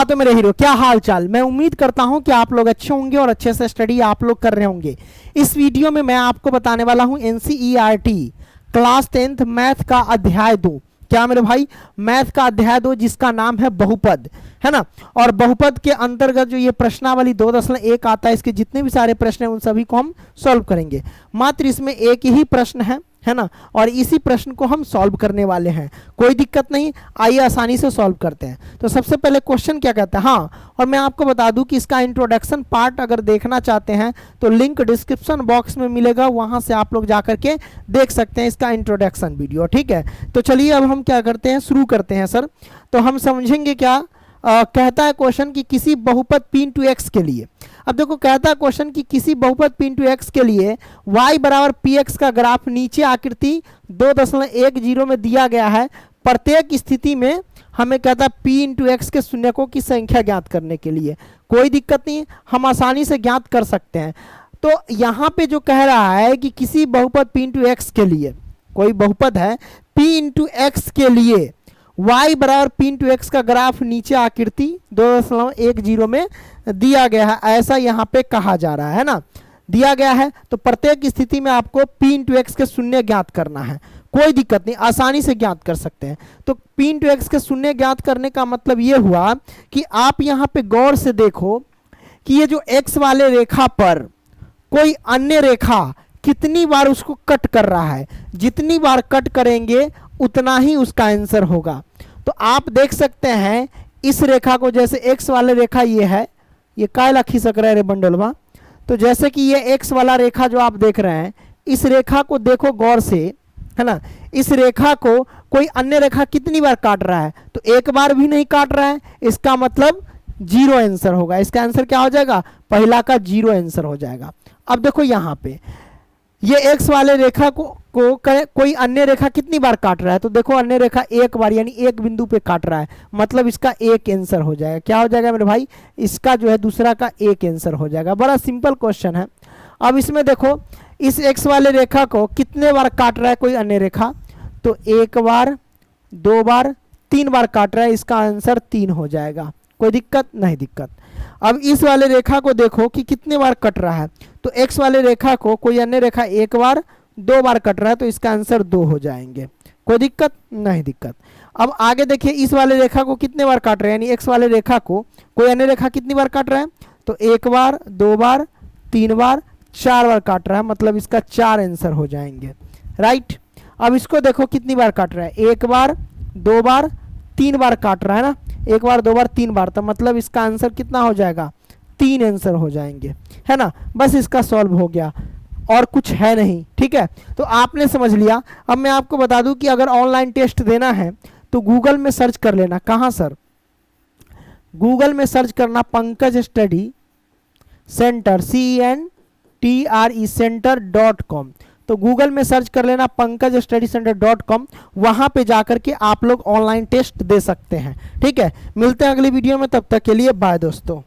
हाँ तो मेरे हीरो, क्या हाल चाल। मैं उम्मीद करता हूं कि आप लोग अच्छे होंगे और अच्छे से स्टडी आप लोग कर रहे होंगे। इस वीडियो में मैं आपको बताने वाला हूं एनसीईआरटी क्लास 10th मैथ का अध्याय 2। क्या मेरे भाई, मैथ का अध्याय 2 जिसका नाम है बहुपद, है ना। और बहुपद के अंतर्गत जो ये प्रश्नावली 2.1 आता है, इसके जितने भी सारे प्रश्न हैं उन सभी को हम सॉल्व करेंगे। मात्र इसमें एक ही प्रश्न है ना, और इसी प्रश्न को हम सॉल्व करने वाले हैं। कोई दिक्कत नहीं, आइए आसानी से सॉल्व करते हैं। तो सबसे पहले क्वेश्चन क्या कहता है, हाँ और मैं आपको बता दूं कि इसका इंट्रोडक्शन पार्ट अगर देखना चाहते हैं तो लिंक डिस्क्रिप्शन बॉक्स में मिलेगा, वहां से आप लोग जाकर के देख सकते हैं इसका इंट्रोडक्शन वीडियो, ठीक है। तो चलिए अब हम क्या करते हैं, शुरू करते हैं सर। तो हम समझेंगे क्या कहता है क्वेश्चन कि किसी बहुपद p इंटू एक्स के लिए। अब देखो कहता है क्वेश्चन कि किसी बहुपद p इंटू एक्स के लिए y बराबर px का ग्राफ नीचे आकृति 2.10 में दिया गया है। प्रत्येक स्थिति में हमें कहता है p इंटू एक्स के शून्यकों की संख्या ज्ञात करने के लिए। कोई दिक्कत नहीं, हम आसानी से ज्ञात कर सकते हैं। तो यहाँ पे जो कह रहा है कि किसी बहुपद p इंटू एक्स के लिए, कोई बहुपद है p इंटू एक्स के लिए y बराबर p इंटू एक्स का ग्राफ नीचे आकृति 2.10 में दिया गया है, ऐसा यहाँ पे कहा जा रहा है ना, दिया गया है। तो प्रत्येक स्थिति में आपको p इंटू एक्स के शून्य ज्ञात करना है। कोई दिक्कत नहीं, आसानी से ज्ञात कर सकते हैं। तो p इंटू एक्स के शून्य ज्ञात करने का मतलब ये हुआ कि आप यहाँ पे गौर से देखो कि ये जो x वाले रेखा पर कोई अन्य रेखा कितनी बार उसको कट कर रहा है। जितनी बार कट करेंगे उतना ही उसका आंसर होगा। तो आप देख सकते हैं इस रेखा को, जैसे x वाले रेखा ये है, ये कायला खिसक रहा है रे बंडलवा। तो जैसे कि ये x वाला रेखा जो आप देख रहे हैं, इस रेखा को देखो गौर से, है ना। इस रेखा को कोई अन्य रेखा कितनी बार काट रहा है, तो एक बार भी नहीं काट रहा है, इसका मतलब 0 आंसर होगा। इसका आंसर क्या हो जाएगा, पहला का 0 आंसर हो जाएगा। अब देखो यहाँ पे ये x वाले रेखा को कोई अन्य रेखा कितनी बार काट रहा है, तो देखो अन्य रेखा एक बार यानी एक बिंदु पे काट रहा है, मतलब इसका एक आंसर हो जाएगा। क्या हो जाएगा मेरे भाई, इसका जो है दूसरा का एक आंसर हो जाएगा। बड़ा सिंपल क्वेश्चन है। अब इसमें देखो इस x वाले रेखा को कितने बार काट रहा है कोई अन्य रेखा, तो एक बार, दो बार, 3 बार काट रहा है, इसका आंसर 3 हो जाएगा। कोई दिक्कत नहीं, दिक्कत। अब इस वाले रेखा को देखो कि कितने बार कट रहा है, तो x वाले रेखा को कोई अन्य रेखा एक बार, 2 बार कट रहा है, तो इसका आंसर 2 हो जाएंगे। कोई दिक्कत नहीं, दिक्कत। अब आगे देखिए इस वाले रेखा को कितने बार काट रहे हैं, यानी x वाले रेखा को कोई अन्य रेखा कितनी बार काट रहा है, तो 1 बार, 2 बार, 3 बार, 4 बार काट रहा है, मतलब इसका 4 आंसर हो जाएंगे, राइट। अब इसको देखो कितनी बार काट रहा है, 1 बार, 2 बार, 3 बार काट रहा है ना, 1 बार, 2 बार, 3 बार, तो मतलब इसका आंसर कितना हो जाएगा, 3 आंसर हो जाएंगे, है ना। बस इसका सॉल्व हो गया, और कुछ है नहीं, ठीक है। तो आपने समझ लिया। अब मैं आपको बता दूं कि अगर ऑनलाइन टेस्ट देना है तो गूगल में सर्च कर लेना। कहाँ सर, गूगल में सर्च करना Pankaj study centre, CENTRE center.com। तो गूगल में सर्च कर लेना पंकज स्टडी सेंटर.com, वहां पे जाकर के आप लोग ऑनलाइन टेस्ट दे सकते हैं, ठीक है। मिलते हैं अगली वीडियो में, तब तक के लिए बाय दोस्तों।